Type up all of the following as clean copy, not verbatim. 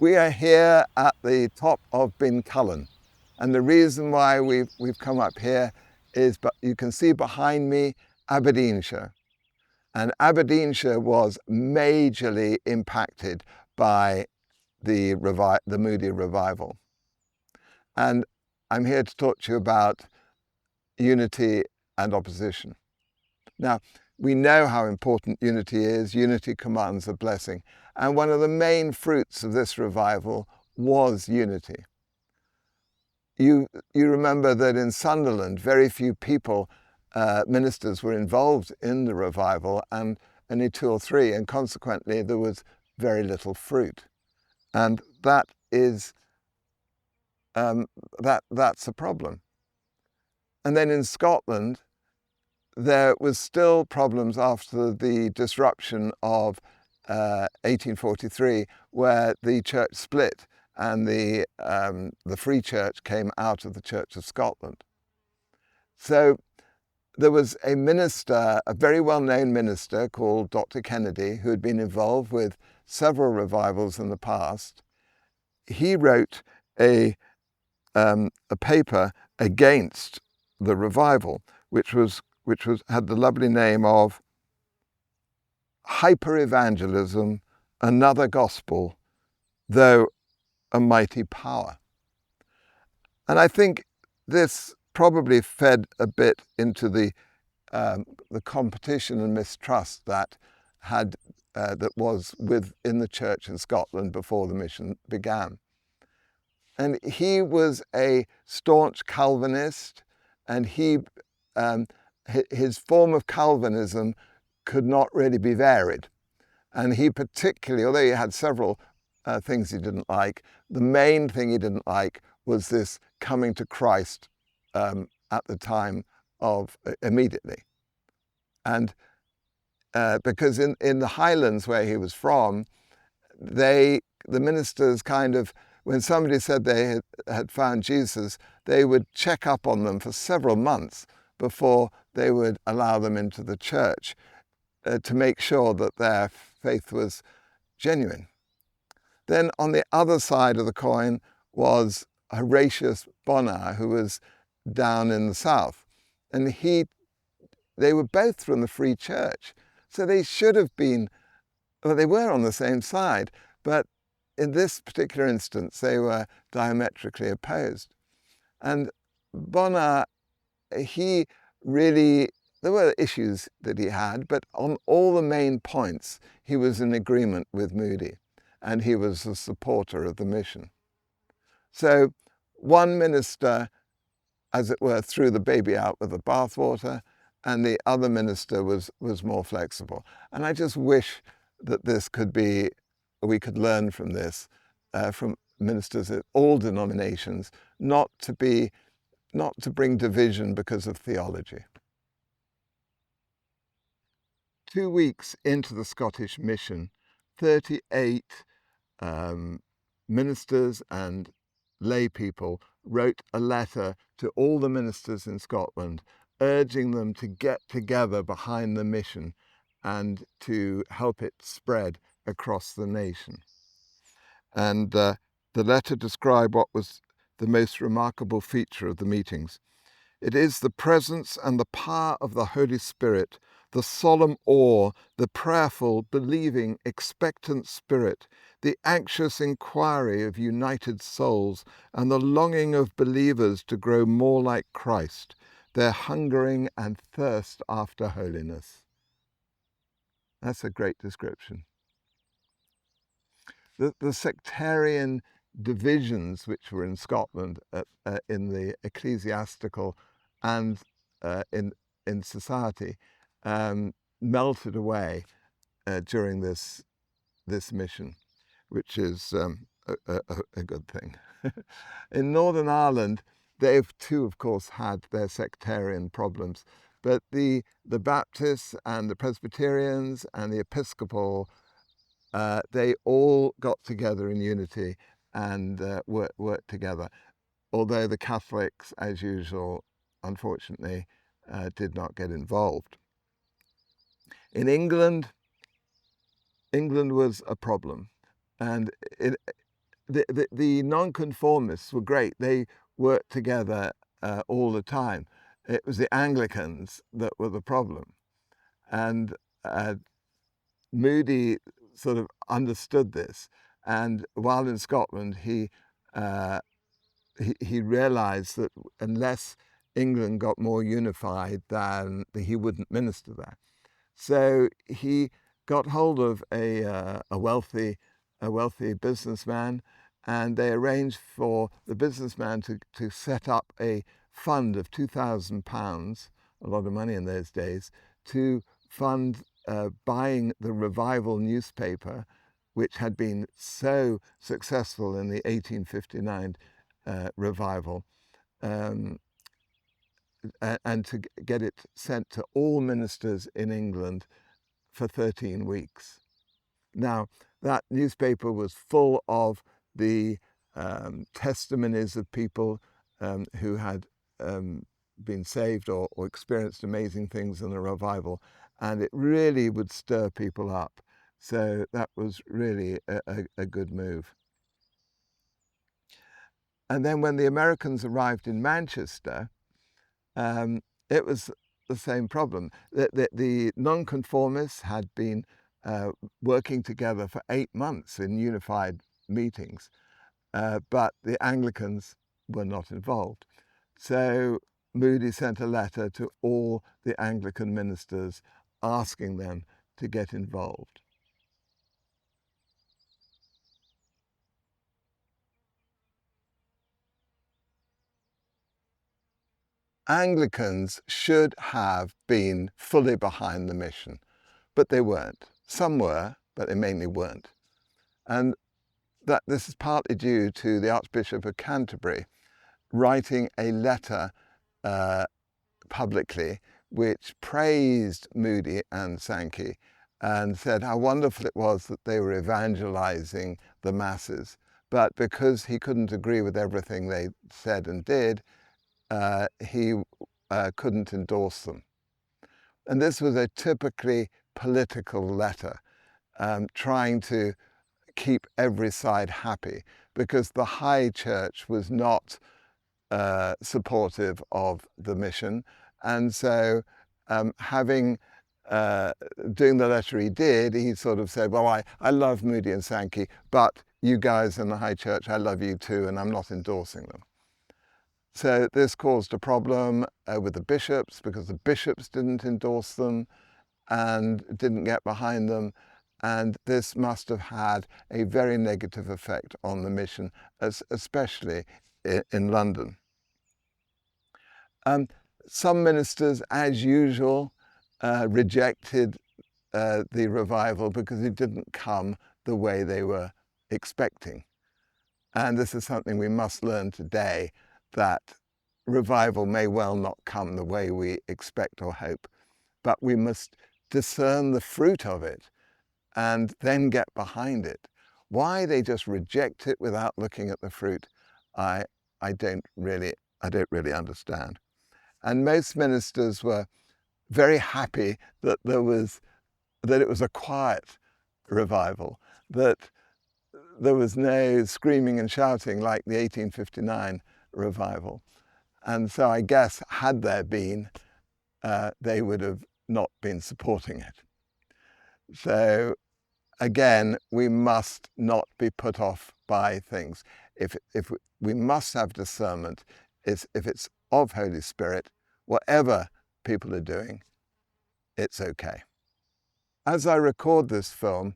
We are here at the top of Bin Cullen, and the reason why we've come up here is, but you can see behind me Aberdeenshire, and Aberdeenshire was majorly impacted by the Moody revival. And I'm here to talk to you about unity and opposition. Now, we know how important unity is. Unity commands a blessing. And one of the main fruits of this revival was unity. You remember that in Sunderland, very few people, ministers, were involved in the revival, and only 2 or 3, and consequently there was very little fruit. And that is, that's a problem. And then in Scotland, there was still problems after the disruption of 1843, where the church split and the Free Church came out of the Church of Scotland. So there was a minister, a very well-known minister called Dr. Kennedy, who had been involved with several revivals in the past. He wrote a paper against the revival, which had the lovely name of Hyper-Evangelism, Another Gospel, Though a Mighty Power. And I think this probably fed a bit into the competition and mistrust that was within the church in Scotland before the mission began. And he was a staunch Calvinist, and his form of Calvinism could not really be varied. And he particularly, although he had several things he didn't like, the main thing he didn't like was this coming to Christ at the time of immediately. And because in the Highlands where he was from, the ministers kind of, when somebody said they had found Jesus, they would check up on them for several months before they would allow them into the church to make sure that their faith was genuine. Then on the other side of the coin was Horatius Bonar, who was down in the south. And they were both from the Free Church. So they should have been, well, they were on the same side, but in this particular instance, they were diametrically opposed. And Bonar, there were issues that he had, but on all the main points, he was in agreement with Moody, and he was a supporter of the mission. So one minister, as it were, threw the baby out with the bathwater, and the other minister was more flexible. And I just wish that we could learn from this, from ministers at all denominations, not to bring division because of theology. 2 weeks into the Scottish mission, 38 ministers and lay people wrote a letter to all the ministers in Scotland, urging them to get together behind the mission and to help it spread across the nation. And the letter described what was the most remarkable feature of the meetings. It is the presence and the power of the Holy Spirit, the solemn awe, the prayerful, believing, expectant spirit, the anxious inquiry of united souls, and the longing of believers to grow more like Christ, their hungering and thirst after holiness. That's a great description. The sectarian divisions which were in Scotland in the ecclesiastical and in society melted away during this mission, which is a good thing. In Northern Ireland, they've too, of course, had their sectarian problems, but the Baptists and the Presbyterians and the Episcopal, they all got together in unity and worked together, although the Catholics, as usual, unfortunately, did not get involved. In England was a problem, and the nonconformists were great. They worked together all the time. It was the Anglicans that were the problem. And Moody sort of understood this. And while in Scotland, he realized that unless England got more unified, then he wouldn't minister there. So he got hold of a wealthy businessman, and they arranged for the businessman to set up a fund of £2,000, a lot of money in those days, to fund buying the Revival newspaper, which had been so successful in the 1859 revival, and to get it sent to all ministers in England for 13 weeks. Now, that newspaper was full of the testimonies of people who had been saved or experienced amazing things in the revival, and it really would stir people up. So that was really a good move. And then when the Americans arrived in Manchester, it was the same problem. The nonconformists had been working together for 8 months in unified meetings, but the Anglicans were not involved. So Moody sent a letter to all the Anglican ministers asking them to get involved. Anglicans should have been fully behind the mission, but they weren't. Some were, but they mainly weren't. And that this is partly due to the Archbishop of Canterbury writing a letter publicly which praised Moody and Sankey and said how wonderful it was that they were evangelizing the masses. But because he couldn't agree with everything they said and did, he couldn't endorse them. And this was a typically political letter, trying to keep every side happy, because the high church was not supportive of the mission. And so doing the letter he did, he sort of said, well, I love Moody and Sankey, but you guys in the high church, I love you too, and I'm not endorsing them. So this caused a problem with the bishops, because the bishops didn't endorse them and didn't get behind them. And this must have had a very negative effect on the mission, especially in London. Some ministers, as usual, rejected the revival because it didn't come the way they were expecting. And this is something we must learn today, that revival may well not come the way we expect or hope, but we must discern the fruit of it and then get behind it. Why they just reject it without looking at the fruit, I don't really understand. And most ministers were very happy that it was a quiet revival, that there was no screaming and shouting like the 1859 revival. And so I guess had there been, they would have not been supporting it. So again, we must not be put off by things. If we must have discernment, if it's of Holy Spirit, whatever people are doing, it's okay. As I record this film,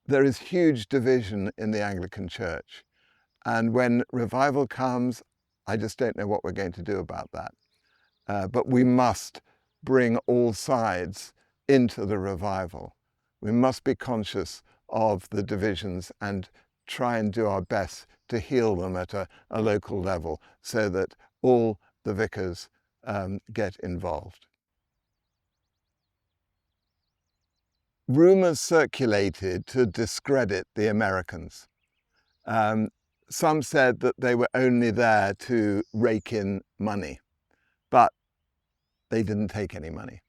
there is huge division in the Anglican Church. And when revival comes, I just don't know what we're going to do about that. But we must bring all sides into the revival. We must be conscious of the divisions and try and do our best to heal them at a local level so that all the vicars get involved. Rumours circulated to discredit the Americans. Some said that they were only there to rake in money, but they didn't take any money,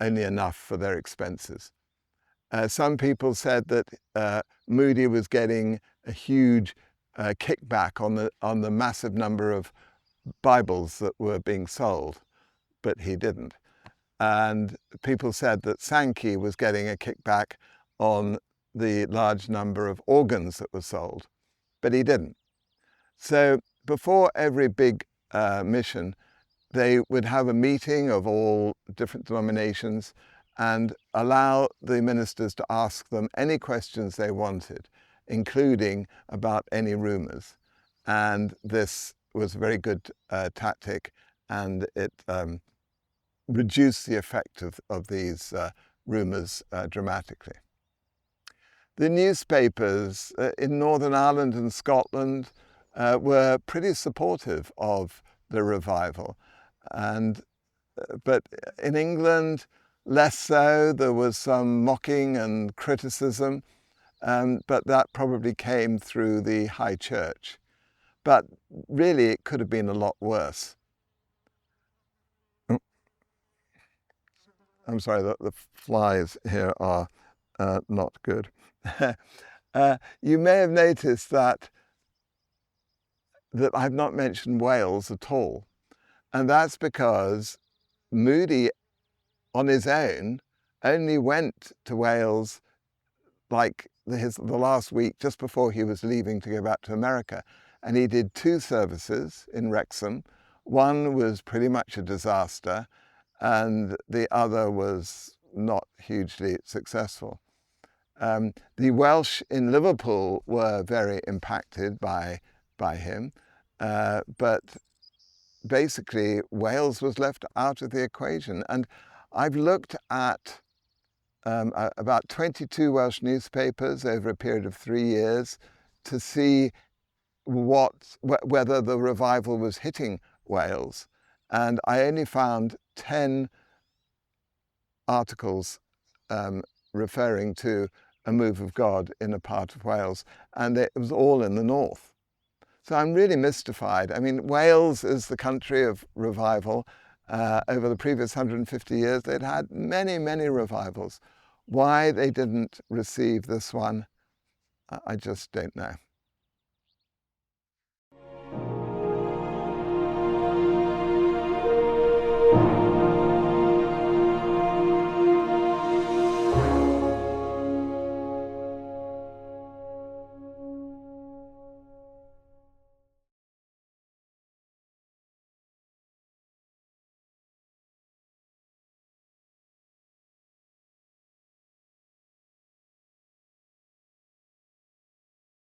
only enough for their expenses. Some people said that Moody was getting a huge kickback on the massive number of Bibles that were being sold, but he didn't. And people said that Sankey was getting a kickback on the large number of organs that were sold, but he didn't. So before every big mission, they would have a meeting of all different denominations and allow the ministers to ask them any questions they wanted, including about any rumours. And this was a very good tactic, and it reduced the effect of these rumours dramatically. The newspapers in Northern Ireland and Scotland were pretty supportive of the revival, but in England less so. There was some mocking and criticism, but that probably came through the high church. But really it could have been a lot worse. I'm sorry, the flies here are not good. You may have noticed that I've not mentioned Wales at all. And that's because Moody, on his own, only went to Wales like the last week just before he was leaving to go back to America. And he did 2 services in Wrexham. One was pretty much a disaster, and the other was not hugely successful. The Welsh in Liverpool were very impacted by him, but basically Wales was left out of the equation. And I've looked at about 22 Welsh newspapers over a period of 3 years to see whether the revival was hitting Wales, and I only found 10 articles referring to a move of God in a part of Wales, and it was all in the north. So I'm really mystified. I mean, Wales is the country of revival. Over the previous 150 years, they'd had many, many revivals. Why they didn't receive this one, I just don't know.